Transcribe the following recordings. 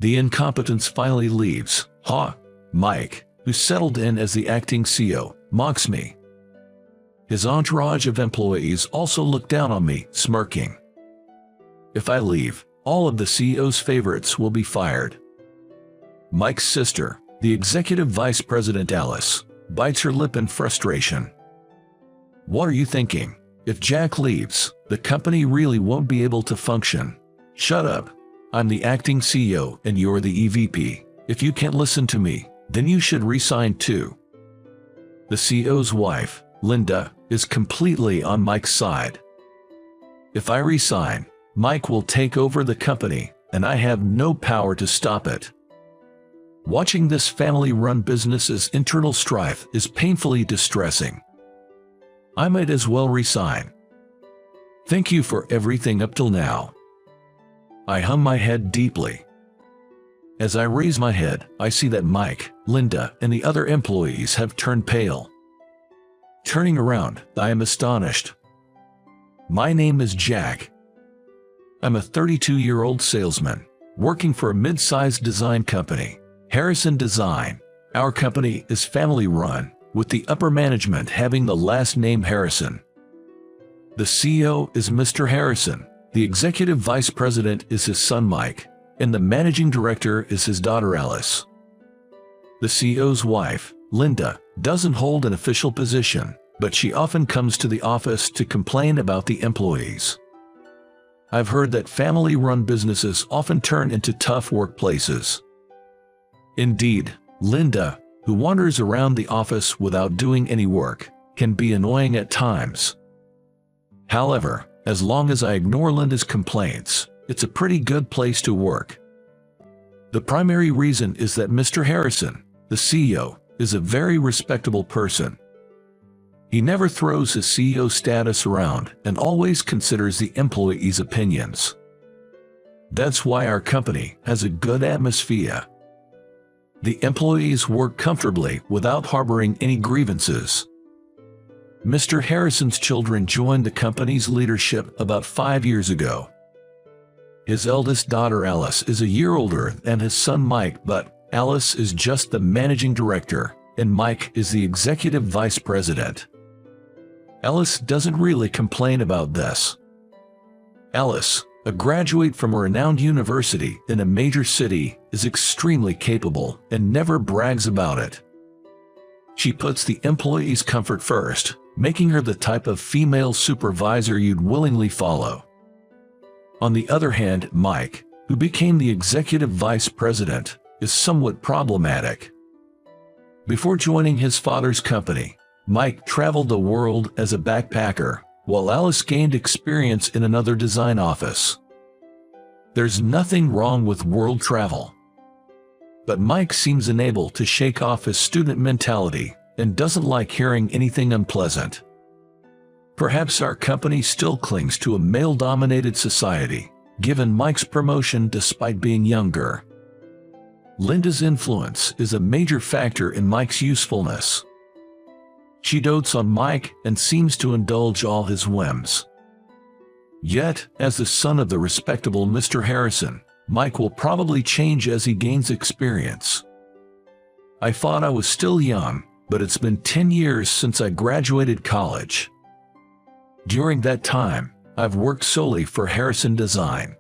The incompetence finally leaves. Ha! Mike, who settled in as the acting CEO, mocks me. His entourage of employees also look down on me, smirking. If I leave, all of the CEO's favorites will be fired. Mike's sister, the executive vice president Alice, bites her lip in frustration. What are you thinking? If Jack leaves, the company really won't be able to function. Shut up. I'm the acting CEO and you're the EVP. If you can't listen to me, then you should resign too. The CEO's wife, Linda, is completely on Mike's side. If I resign, Mike will take over the company, and I have no power to stop it. Watching this family-run business's internal strife is painfully distressing. I might as well resign. Thank you for everything up till now. I hung my head deeply. As I raise my head, I see that Mike, Linda, and the other employees have turned pale. Turning around, I am astonished. My name is Jack. I'm a 32-year-old salesman, working for a mid-sized design company, Harrison Design. Our company is family-run, with the upper management having the last name Harrison. The CEO is Mr. Harrison, the executive vice president is his son Mike, and the managing director is his daughter Alice. The CEO's wife, Linda, doesn't hold an official position, but she often comes to the office to complain about the employees. I've heard that family-run businesses often turn into tough workplaces. Indeed, Linda, who wanders around the office without doing any work, can be annoying at times. However, as long as I ignore Linda's complaints, it's a pretty good place to work. The primary reason is that Mr. Harrison, the CEO, is a very respectable person. He never throws his CEO status around and always considers the employees' opinions. That's why our company has a good atmosphere. The employees work comfortably without harboring any grievances. Mr. Harrison's children joined the company's leadership about 5 years ago. His eldest daughter Alice is a year older than his son Mike, but Alice is just the managing director, and Mike is the executive vice president. Alice doesn't really complain about this. Alice, a graduate from a renowned university in a major city, is extremely capable and never brags about it. She puts the employees' comfort first, making her the type of female supervisor you'd willingly follow. On the other hand, Mike, who became the executive vice president, is somewhat problematic. Before joining his father's company, Mike traveled the world as a backpacker, while Alice gained experience in another design office. There's nothing wrong with world travel. But Mike seems unable to shake off his student mentality and doesn't like hearing anything unpleasant. Perhaps our company still clings to a male-dominated society, given Mike's promotion despite being younger. Linda's influence is a major factor in Mike's usefulness. She dotes on Mike and seems to indulge all his whims. Yet, as the son of the respectable Mr. Harrison, Mike will probably change as he gains experience. I thought I was still young, but it's been 10 years since I graduated college. During that time, I've worked solely for Harrison Design.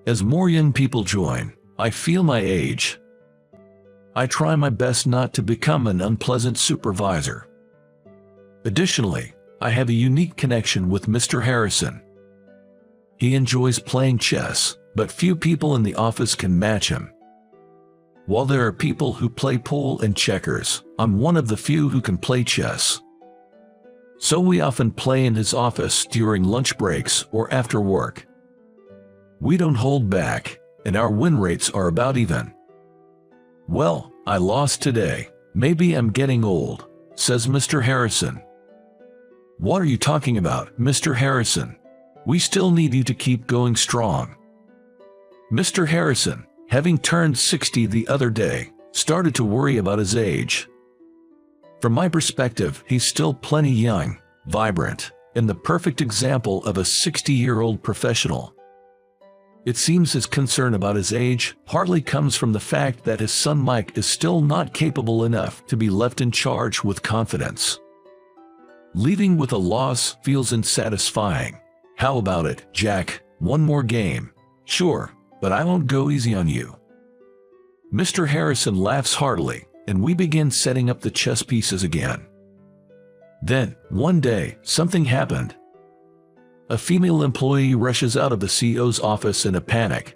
As more young people join, I feel my age. I try my best not to become an unpleasant supervisor. Additionally, I have a unique connection with Mr. Harrison. He enjoys playing chess, but few people in the office can match him. While there are people who play pool and checkers, I'm one of the few who can play chess. So we often play in his office during lunch breaks or after work. We don't hold back, and our win rates are about even. Well, I lost today. Maybe I'm getting old, says Mr. Harrison. What are you talking about, Mr. Harrison? We still need you to keep going strong. Mr. Harrison, having turned 60 the other day, started to worry about his age. From my perspective, he's still plenty young, vibrant, and the perfect example of a 60-year-old professional. It seems his concern about his age partly comes from the fact that his son Mike is still not capable enough to be left in charge with confidence. Leaving with a loss feels unsatisfying. How about it, Jack? One more game. Sure, but I won't go easy on you. Mr. Harrison laughs heartily, and we begin setting up the chess pieces again. Then, one day, something happened. A female employee rushes out of the CEO's office in a panic.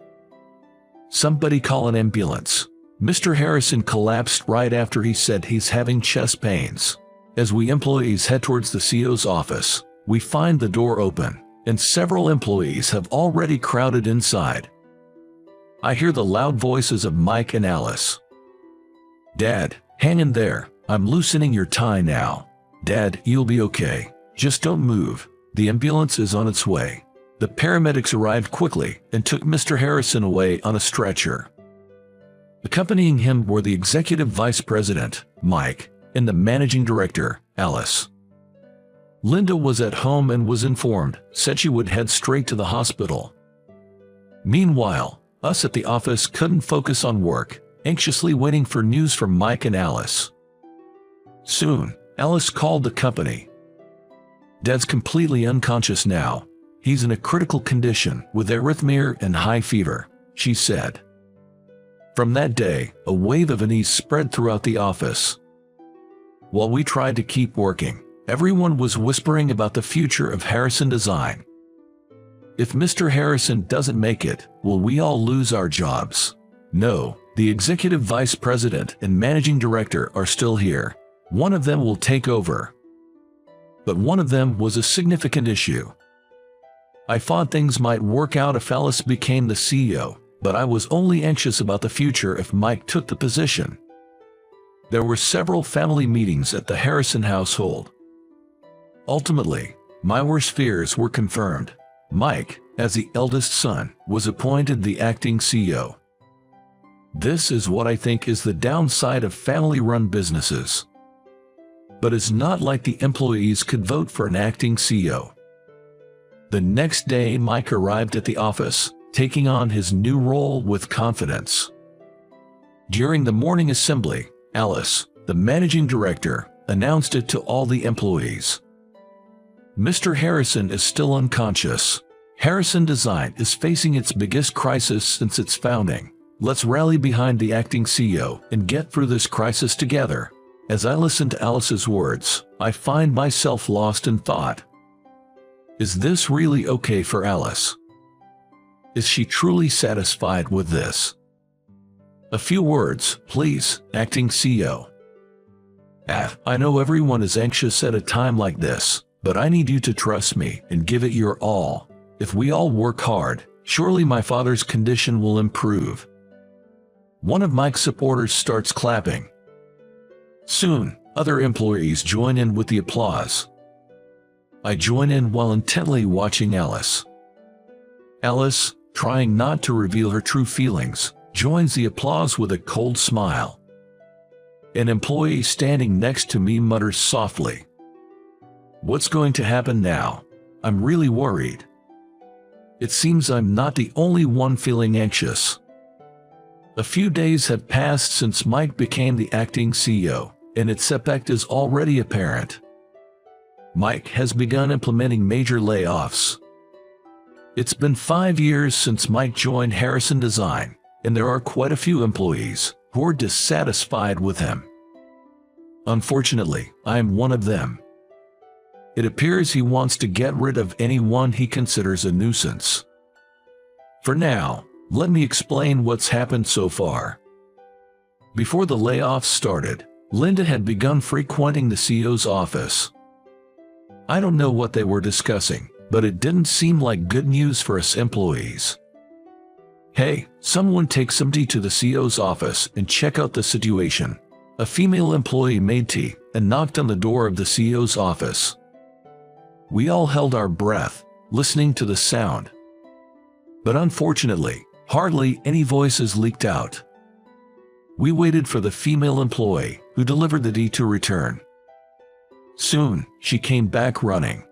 "Somebody call an ambulance." Mr. Harrison collapsed right after he said he's having chest pains. As we employees head towards the CEO's office, we find the door open, and several employees have already crowded inside. I hear the loud voices of Mike and Alice. "Dad, hang in there. I'm loosening your tie now. Dad, you'll be okay. Just don't move. The ambulance is on its way." The paramedics arrived quickly and took Mr. Harrison away on a stretcher. Accompanying him were the executive vice president, Mike, and the managing director, Alice. Linda was at home and was informed, said she would head straight to the hospital. Meanwhile, us at the office couldn't focus on work, anxiously waiting for news from Mike and Alice. Soon, Alice called the company. "Dad's completely unconscious now. He's in a critical condition with arrhythmia and high fever," she said. From that day, a wave of unease spread throughout the office. While we tried to keep working, everyone was whispering about the future of Harrison Design. If Mr. Harrison doesn't make it, will we all lose our jobs? No, the executive vice president and managing director are still here. One of them will take over. But one of them was a significant issue. I thought things might work out if Alice became the CEO, but I was only anxious about the future if Mike took the position. There were several family meetings at the Harrison household. Ultimately, my worst fears were confirmed. Mike, as the eldest son, was appointed the acting CEO. This is what I think is the downside of family-run businesses. But it's not like the employees could vote for an acting CEO. The next day, Mike arrived at the office, taking on his new role with confidence. During the morning assembly, Alice, the managing director, announced it to all the employees. "Mr. Harrison is still unconscious. Harrison Design is facing its biggest crisis since its founding. Let's rally behind the acting CEO and get through this crisis together." As I listened to Alice's words, I find myself lost in thought. Is this really okay for Alice? Is she truly satisfied with this? "A few words, please, acting CEO." I know everyone is anxious at a time like this, but I need you to trust me and give it your all. If we all work hard, surely my father's condition will improve. One of Mike's supporters starts clapping. Soon, other employees join in with the applause. I join in while intently watching Alice. Alice, trying not to reveal her true feelings, joins the applause with a cold smile. An employee standing next to me mutters softly, "What's going to happen now? I'm really worried." It seems I'm not the only one feeling anxious. A few days have passed since Mike became the acting CEO, and its effect is already apparent. Mike has begun implementing major layoffs. It's been 5 years since Mike joined Harrison Design, and there are quite a few employees who are dissatisfied with him. Unfortunately, I am one of them. It appears he wants to get rid of anyone he considers a nuisance. For now, let me explain what's happened so far. Before the layoffs started, Linda had begun frequenting the CEO's office. I don't know what they were discussing, but it didn't seem like good news for us employees. "Hey, someone take somebody to the CEO's office and check out the situation." A female employee made tea and knocked on the door of the CEO's office. We all held our breath, listening to the sound. But unfortunately, hardly any voices leaked out. We waited for the female employee, who delivered the tea, to return. Soon, she came back running.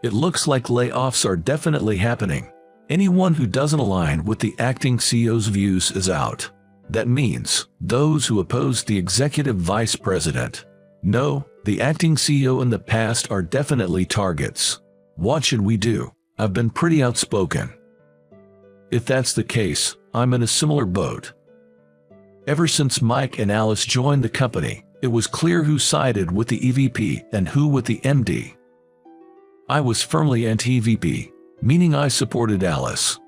"It looks like layoffs are definitely happening. Anyone who doesn't align with the acting CEO's views is out. That means those who oppose the executive vice president. No, the acting CEO in the past are definitely targets. What should we do? I've been pretty outspoken. If that's the case, I'm in a similar boat. Ever since Mike and Alice joined the company, it was clear who sided with the EVP and who with the MD. I was firmly anti-EVP, meaning I supported Alice.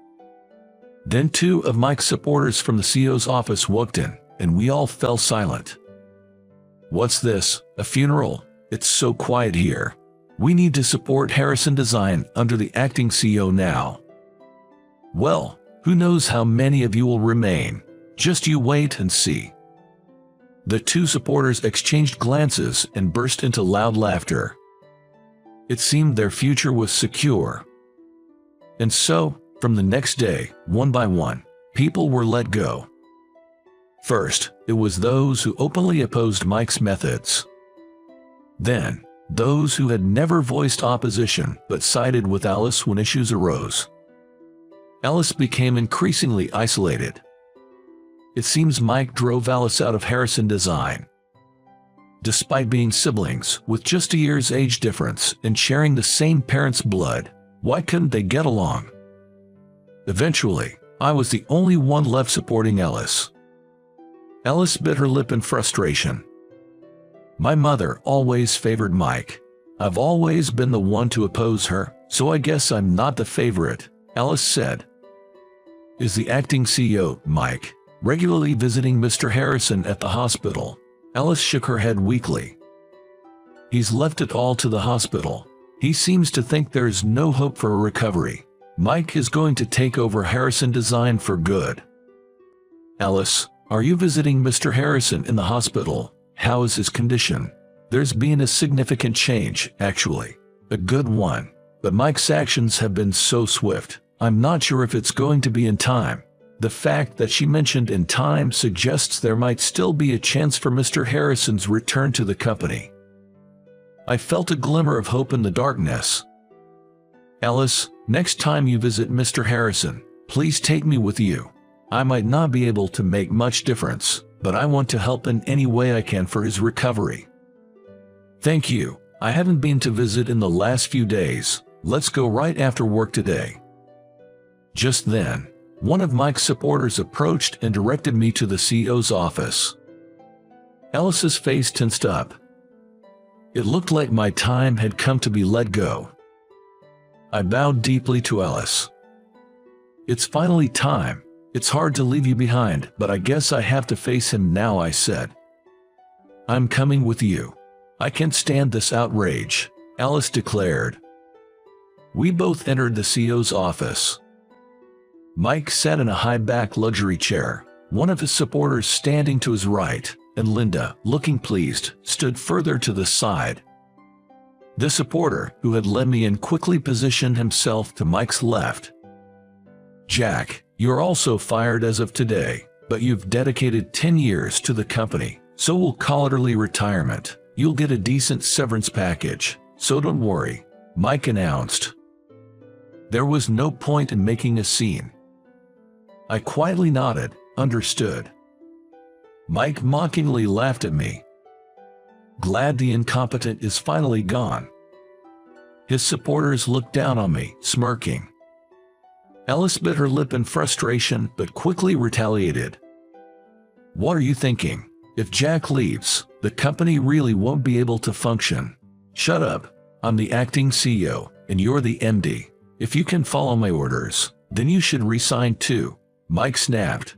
Then two of Mike's supporters from the CEO's office walked in, and we all fell silent. What's this, a funeral? It's so quiet here. We need to support Harrison Design under the acting CEO now. Well, who knows how many of you will remain? Just you wait and see. The two supporters exchanged glances and burst into loud laughter. It seemed their future was secure. And so, from the next day, one by one, people were let go. First, it was those who openly opposed Mike's methods. Then, those who had never voiced opposition but sided with Alice when issues arose. Alice became increasingly isolated. It seems Mike drove Alice out of Harrison Design. Despite being siblings with just a year's age difference and sharing the same parents' blood, why couldn't they get along? Eventually, I was the only one left supporting Alice. Alice bit her lip in frustration. My mother always favored Mike. I've always been the one to oppose her, so I guess I'm not the favorite, Alice said. Is the acting CEO, Mike, regularly visiting Mr. Harrison at the hospital? Alice shook her head weakly. He's left it all to the hospital. He seems to think there's no hope for a recovery. Mike is going to take over Harrison Design for good. Alice, are you visiting Mr. Harrison in the hospital? How is his condition? There's been a significant change, actually. A good one. But Mike's actions have been so swift, I'm not sure if it's going to be in time. The fact that she mentioned in time suggests there might still be a chance for Mr. Harrison's return to the company. I felt a glimmer of hope in the darkness. Alice, next time you visit Mr. Harrison, please take me with you. I might not be able to make much difference, but I want to help in any way I can for his recovery. Thank you. I haven't been to visit in the last few days. Let's go right after work today. Just then, one of Mike's supporters approached and directed me to the CEO's office. Alice's face tensed up. It looked like my time had come to be let go. I bowed deeply to Alice. It's finally time. It's hard to leave you behind, but I guess I have to face him now, I said. I'm coming with you. I can't stand this outrage, Alice declared. We both entered the CEO's office. Mike sat in a high-back luxury chair, one of his supporters standing to his right, and Linda, looking pleased, stood further to the side. The supporter, who had let me in, quickly positioned himself to Mike's left. Jack, you're also fired as of today, but you've dedicated 10 years to the company, so we'll call it early retirement. You'll get a decent severance package, so don't worry, Mike announced. There was no point in making a scene. I quietly nodded, understood. Mike mockingly laughed at me. Glad the incompetent is finally gone. His supporters looked down on me, smirking. Alice bit her lip in frustration but quickly retaliated. What are you thinking? If Jack leaves, the company really won't be able to function. Shut up. I'm the acting CEO, and you're the MD. If you can follow my orders, then you should resign too, Mike snapped.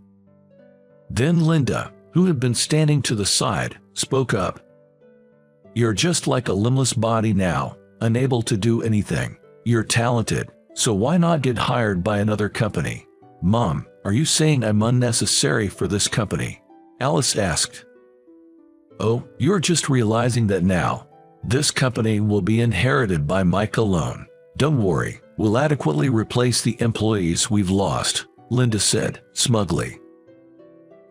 Then Linda, who had been standing to the side, spoke up. You're just like a limbless body now, unable to do anything. You're talented, so why not get hired by another company? Mom, are you saying I'm unnecessary for this company? Alice asked. Oh, you're just realizing that now. This company will be inherited by Mike alone. Don't worry, we'll adequately replace the employees we've lost, Linda said, smugly.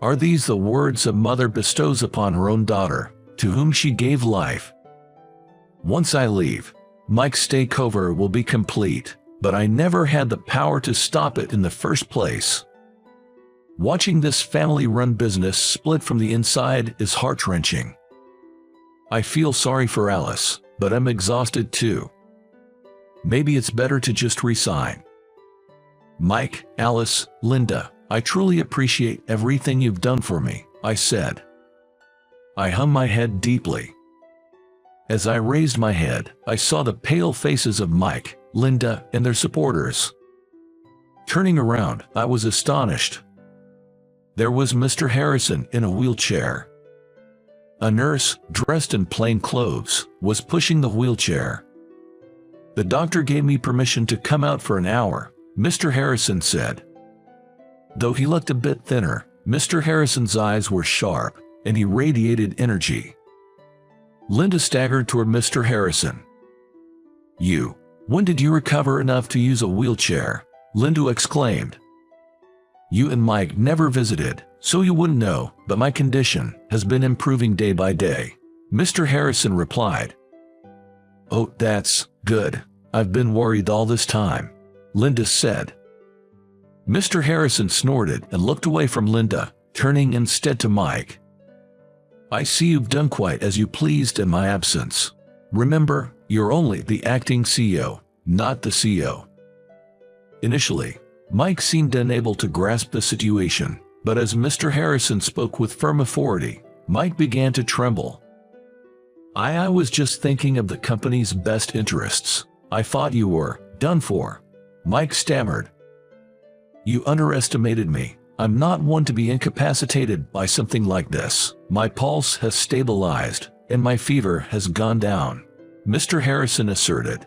Are these the words a mother bestows upon her own daughter, to whom she gave life? Once I leave, Mike's takeover will be complete, but I never had the power to stop it in the first place. Watching this family-run business split from the inside is heart-wrenching. I feel sorry for Alice, but I'm exhausted too. Maybe it's better to just resign. Mike, Alice, Linda, I truly appreciate everything you've done for me, I said. I hung my head deeply. As I raised my head, I saw the pale faces of Mike, Linda, and their supporters. Turning around, I was astonished. There was Mr. Harrison in a wheelchair. A nurse, dressed in plain clothes, was pushing the wheelchair. The doctor gave me permission to come out for an hour, Mr. Harrison said. Though he looked a bit thinner, Mr. Harrison's eyes were sharp, and he radiated energy. Linda staggered toward Mr. Harrison. When did you recover enough to use a wheelchair? Linda exclaimed. You and Mike never visited, so you wouldn't know, but my condition has been improving day by day, Mr. Harrison replied. Oh, that's good. I've been worried all this time, Linda said. Mr. Harrison snorted and looked away from Linda, turning instead to Mike. I see you've done quite as you pleased in my absence. Remember, you're only the acting CEO, not the CEO. Initially, Mike seemed unable to grasp the situation, but as Mr. Harrison spoke with firm authority, Mike began to tremble. I was just thinking of the company's best interests. I thought you were done for, Mike stammered. You underestimated me. I'm not one to be incapacitated by something like this. My pulse has stabilized, and my fever has gone down, Mr. Harrison asserted.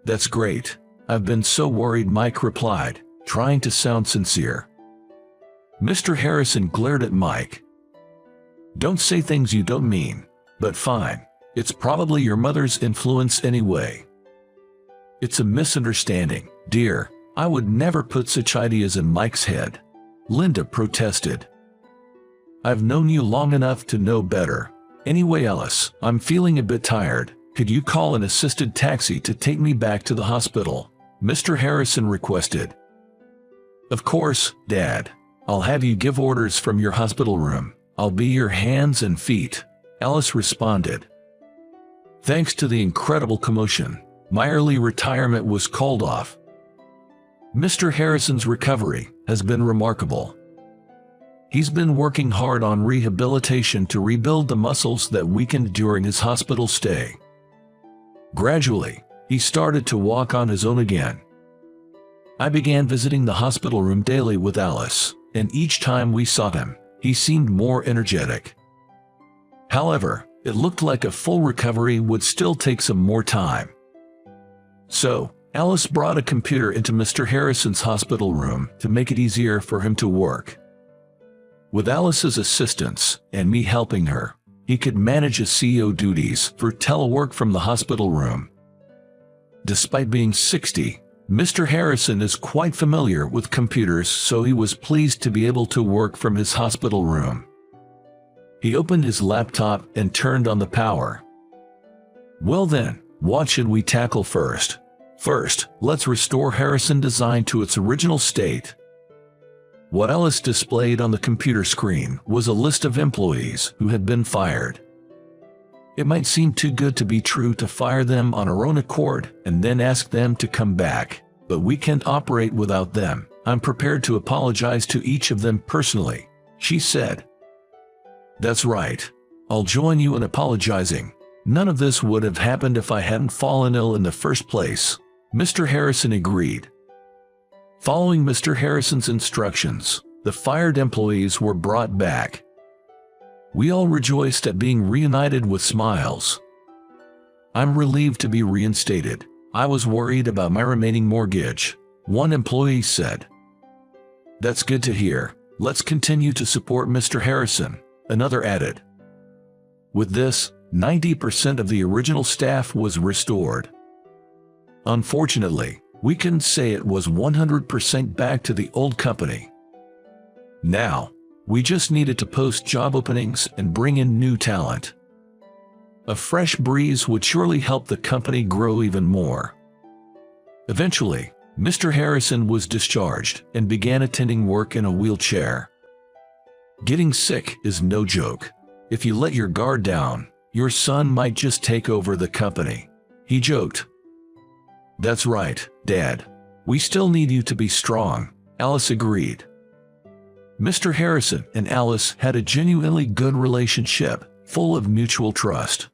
That's great. I've been so worried, Mike replied, trying to sound sincere. Mr. Harrison glared at Mike. Don't say things you don't mean, but fine. It's probably your mother's influence anyway. It's a misunderstanding, dear. I would never put such ideas in Mike's head, Linda protested. I've known you long enough to know better. Anyway, Alice, I'm feeling a bit tired. Could you call an assisted taxi to take me back to the hospital? Mr. Harrison requested. Of course, Dad. I'll have you give orders from your hospital room. I'll be your hands and feet, Alice responded. Thanks to the incredible commotion, my early retirement was called off. Mr. Harrison's recovery has been remarkable. He's been working hard on rehabilitation to rebuild the muscles that weakened during his hospital stay. Gradually, he started to walk on his own again. I began visiting the hospital room daily with Alice, and each time we saw him, he seemed more energetic. However, it looked like a full recovery would still take some more time. So, Alice brought a computer into Mr. Harrison's hospital room to make it easier for him to work. With Alice's assistance and me helping her, he could manage his CEO duties through telework from the hospital room. Despite being 60, Mr. Harrison is quite familiar with computers, so he was pleased to be able to work from his hospital room. He opened his laptop and turned on the power. Well then, what should we tackle first? First, let's restore Harrison Design to its original state. What Alice displayed on the computer screen was a list of employees who had been fired. It might seem too good to be true to fire them on our own accord and then ask them to come back, but we can't operate without them. I'm prepared to apologize to each of them personally, she said. That's right. I'll join you in apologizing. None of this would have happened if I hadn't fallen ill in the first place, Mr. Harrison agreed. Following Mr. Harrison's instructions, the fired employees were brought back. We all rejoiced at being reunited with smiles. I'm relieved to be reinstated. I was worried about my remaining mortgage, one employee said. That's good to hear. Let's continue to support Mr. Harrison, another added. With this, 90% of the original staff was restored. Unfortunately, we couldn't say it was 100% back to the old company. Now, we just needed to post job openings and bring in new talent. A fresh breeze would surely help the company grow even more. Eventually, Mr. Harrison was discharged and began attending work in a wheelchair. Getting sick is no joke. If you let your guard down, your son might just take over the company, he joked. That's right, Dad. We still need you to be strong, Alice agreed. Mr. Harrison and Alice had a genuinely good relationship, full of mutual trust.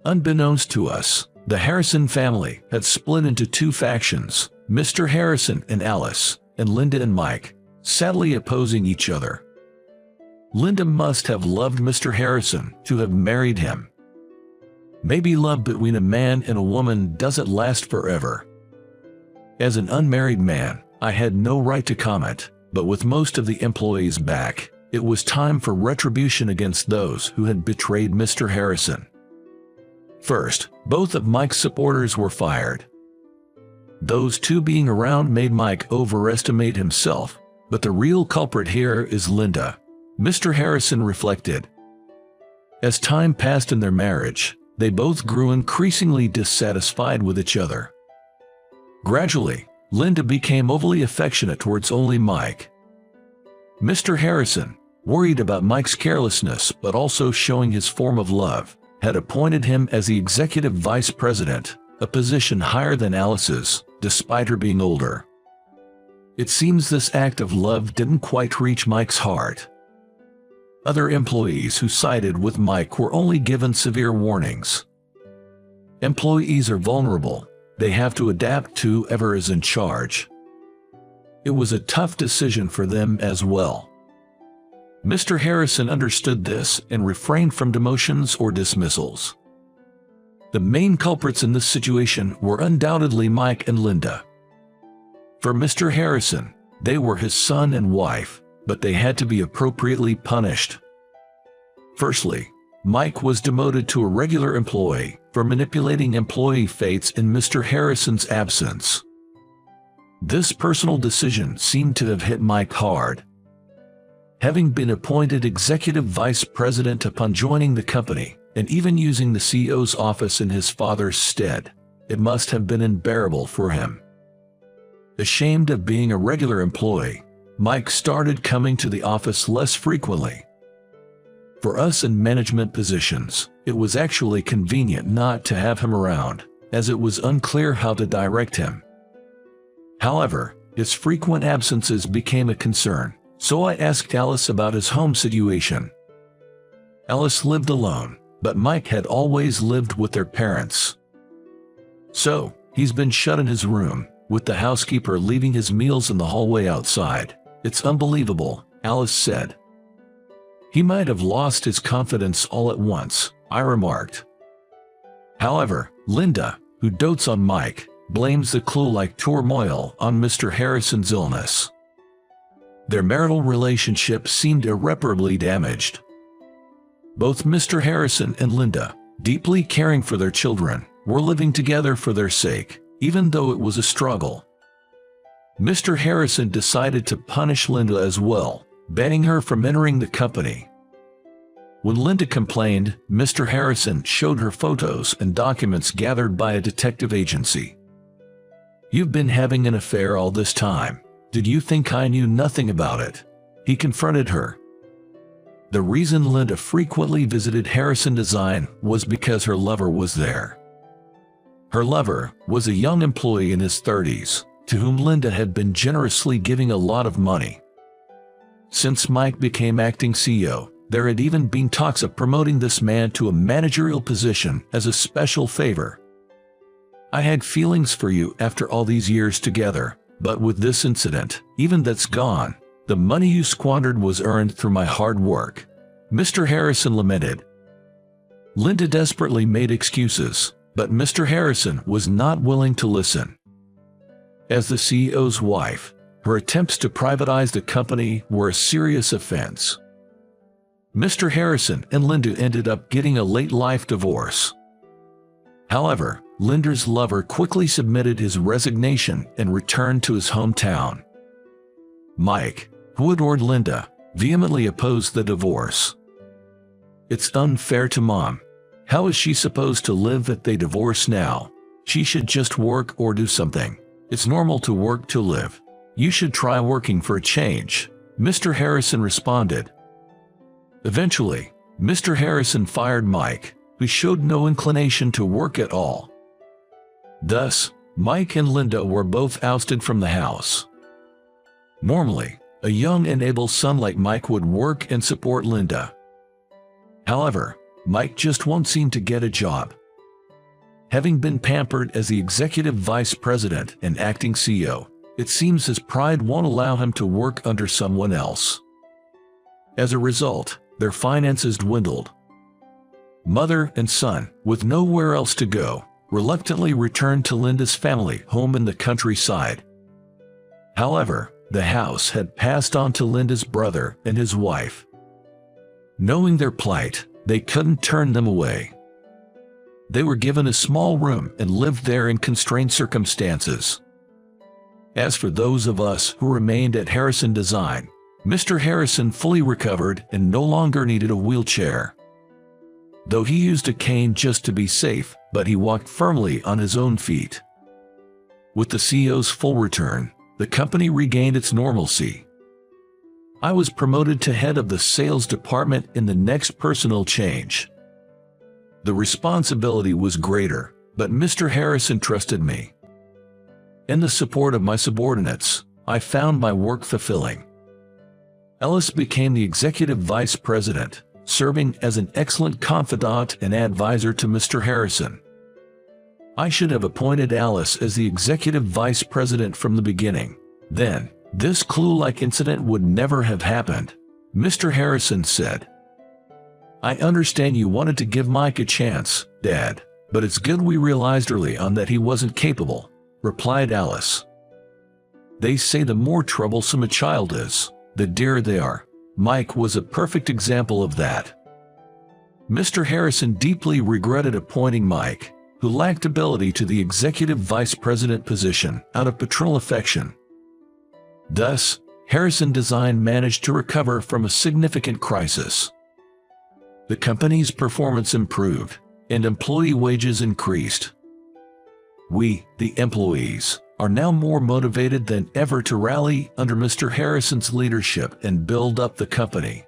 Unbeknownst to us, the Harrison family had split into two factions, Mr. Harrison and Alice, and Linda and Mike, sadly opposing each other. Linda must have loved Mr. Harrison to have married him. Maybe love between a man and a woman doesn't last forever. As an unmarried man, I had no right to comment, but with most of the employees back, it was time for retribution against those who had betrayed Mr. Harrison. First, both of Mike's supporters were fired. Those two being around made Mike overestimate himself, but the real culprit here is Linda, Mr. Harrison reflected. As time passed in their marriage, they both grew increasingly dissatisfied with each other. Gradually, Linda became overly affectionate towards only Mike. Mr. Harrison, worried about Mike's carelessness but also showing his form of love, had appointed him as the executive vice president, a position higher than Alice's, despite her being older. It seems this act of love didn't quite reach Mike's heart. Other employees who sided with Mike were only given severe warnings. Employees are vulnerable. They have to adapt to whoever is in charge. It was a tough decision for them as well. Mr. Harrison understood this and refrained from demotions or dismissals. The main culprits in this situation were undoubtedly Mike and Linda. For Mr. Harrison, they were his son and wife, but they had to be appropriately punished. Firstly, Mike was demoted to a regular employee for manipulating employee fates in Mr. Harrison's absence. This personal decision seemed to have hit Mike hard. Having been appointed executive vice president upon joining the company, and even using the CEO's office in his father's stead, it must have been unbearable for him. Ashamed of being a regular employee, Mike started coming to the office less frequently. For us in management positions, it was actually convenient not to have him around, as it was unclear how to direct him. However, his frequent absences became a concern, so I asked Alice about his home situation. Alice lived alone, but Mike had always lived with their parents. So, he's been shut in his room, with the housekeeper leaving his meals in the hallway outside. It's unbelievable, Alice said. He might have lost his confidence all at once, I remarked. However, Linda, who dotes on Mike, blames the clue-like turmoil on Mr. Harrison's illness. Their marital relationship seemed irreparably damaged. Both Mr. Harrison and Linda, deeply caring for their children, were living together for their sake, even though it was a struggle. Mr. Harrison decided to punish Linda as well, banning her from entering the company. When Linda complained, Mr. Harrison showed her photos and documents gathered by a detective agency. "You've been having an affair all this time. Did you think I knew nothing about it?" he confronted her. The reason Linda frequently visited Harrison Design was because her lover was there. Her lover was a young employee in his 30s, to whom Linda had been generously giving a lot of money. Since Mike became acting CEO, there had even been talks of promoting this man to a managerial position as a special favor. "I had feelings for you after all these years together, but with this incident, even that's gone. The money you squandered was earned through my hard work," Mr. Harrison lamented. Linda desperately made excuses, but Mr. Harrison was not willing to listen. As the CEO's wife, her attempts to privatize the company were a serious offense. Mr. Harrison and Linda ended up getting a late-life divorce. However, Linda's lover quickly submitted his resignation and returned to his hometown. Mike, who adored Linda, vehemently opposed the divorce. "It's unfair to Mom. How is she supposed to live if they divorce now?" She should just work or do something. It's normal to work to live. You should try working for a change, Mr. Harrison responded. Eventually, Mr. Harrison fired Mike, who showed no inclination to work at all. Thus, Mike and Linda were both ousted from the house. Normally, a young and able son like Mike would work and support Linda. However, Mike just won't seem to get a job. Having been pampered as the executive vice president and acting CEO, it seems his pride won't allow him to work under someone else. As a result, their finances dwindled. Mother and son, with nowhere else to go, reluctantly returned to Linda's family home in the countryside. However, the house had passed on to Linda's brother and his wife. Knowing their plight, they couldn't turn them away. They were given a small room and lived there in constrained circumstances. As for those of us who remained at Harrison Design, Mr. Harrison fully recovered and no longer needed a wheelchair. Though he used a cane just to be safe, but he walked firmly on his own feet. With the CEO's full return, the company regained its normalcy. I was promoted to head of the sales department in the next personal change. The responsibility was greater, but Mr. Harrison trusted me. In the support of my subordinates, I found my work fulfilling. Ellis became the executive vice president, serving as an excellent confidant and advisor to Mr. Harrison. I should have appointed Alice as the executive vice president from the beginning. Then, this clue-like incident would never have happened, Mr. Harrison said. I understand you wanted to give Mike a chance, Dad, but it's good we realized early on that he wasn't capable, replied Alice. They say the more troublesome a child is, the dearer they are. Mike was a perfect example of that. Mr. Harrison deeply regretted appointing Mike, who lacked ability, to the executive vice president position out of paternal affection. Thus, Harrison Design managed to recover from a significant crisis. The company's performance improved, and employee wages increased. We, the employees, are now more motivated than ever to rally under Mr. Harrison's leadership and build up the company.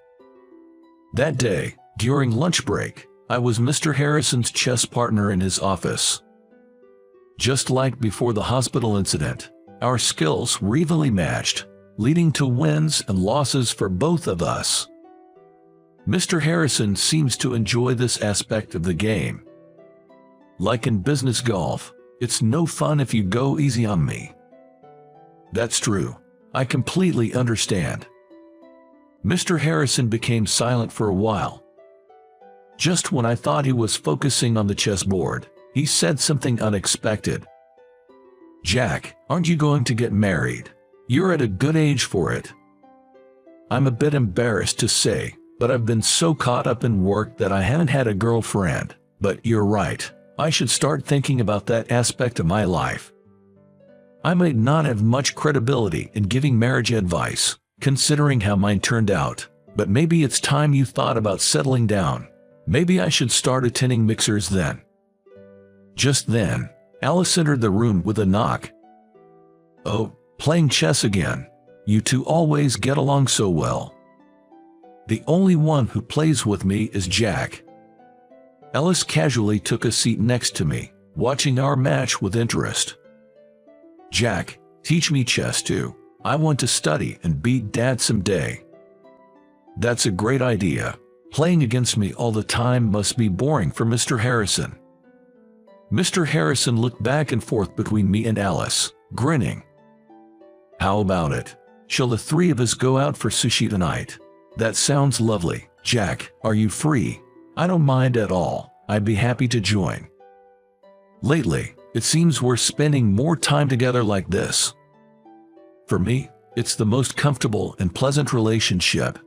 That day, during lunch break, I was Mr. Harrison's chess partner in his office. Just like before the hospital incident, our skills were evenly matched, leading to wins and losses for both of us. Mr. Harrison seems to enjoy this aspect of the game. Like in business golf, it's no fun if you go easy on me. That's true. I completely understand. Mr. Harrison became silent for a while. Just when I thought he was focusing on the chessboard, he said something unexpected. Jack, aren't you going to get married? You're at a good age for it. I'm a bit embarrassed to say, but I've been so caught up in work that I haven't had a girlfriend. But you're right. I should start thinking about that aspect of my life. I might not have much credibility in giving marriage advice, considering how mine turned out, but maybe it's time you thought about settling down. Maybe I should start attending mixers then. Just then, Alice entered the room with a knock. Oh, playing chess again. You two always get along so well. The only one who plays with me is Jack. Ellis casually took a seat next to me, watching our match with interest. Jack, teach me chess too. I want to study and beat Dad someday. That's a great idea. Playing against me all the time must be boring for Mr. Harrison. Mr. Harrison looked back and forth between me and Alice, grinning. How about it? Shall the three of us go out for sushi tonight? That sounds lovely. Jack, are you free? I don't mind at all. I'd be happy to join. Lately, it seems we're spending more time together like this. For me, it's the most comfortable and pleasant relationship.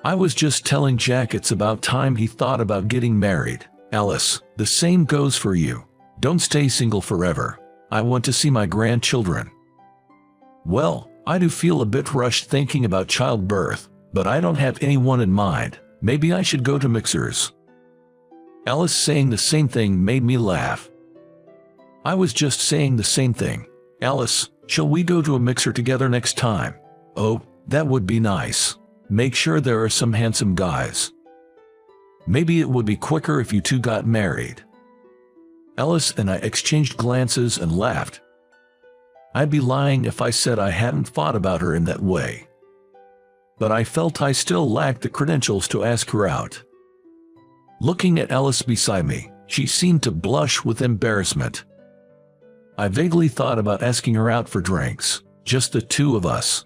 I was just telling Jack it's about time he thought about getting married. Alice, the same goes for you. Don't stay single forever. I want to see my grandchildren. Well, I do feel a bit rushed thinking about childbirth, but I don't have anyone in mind. Maybe I should go to mixers. Alice saying the same thing made me laugh. I was just saying the same thing. Alice, shall we go to a mixer together next time? Oh, that would be nice. Make sure there are some handsome guys. Maybe it would be quicker if you two got married. Alice and I exchanged glances and laughed. I'd be lying if I said I hadn't thought about her in that way. But I felt I still lacked the credentials to ask her out. Looking at Alice beside me, she seemed to blush with embarrassment. I vaguely thought about asking her out for drinks, just the two of us.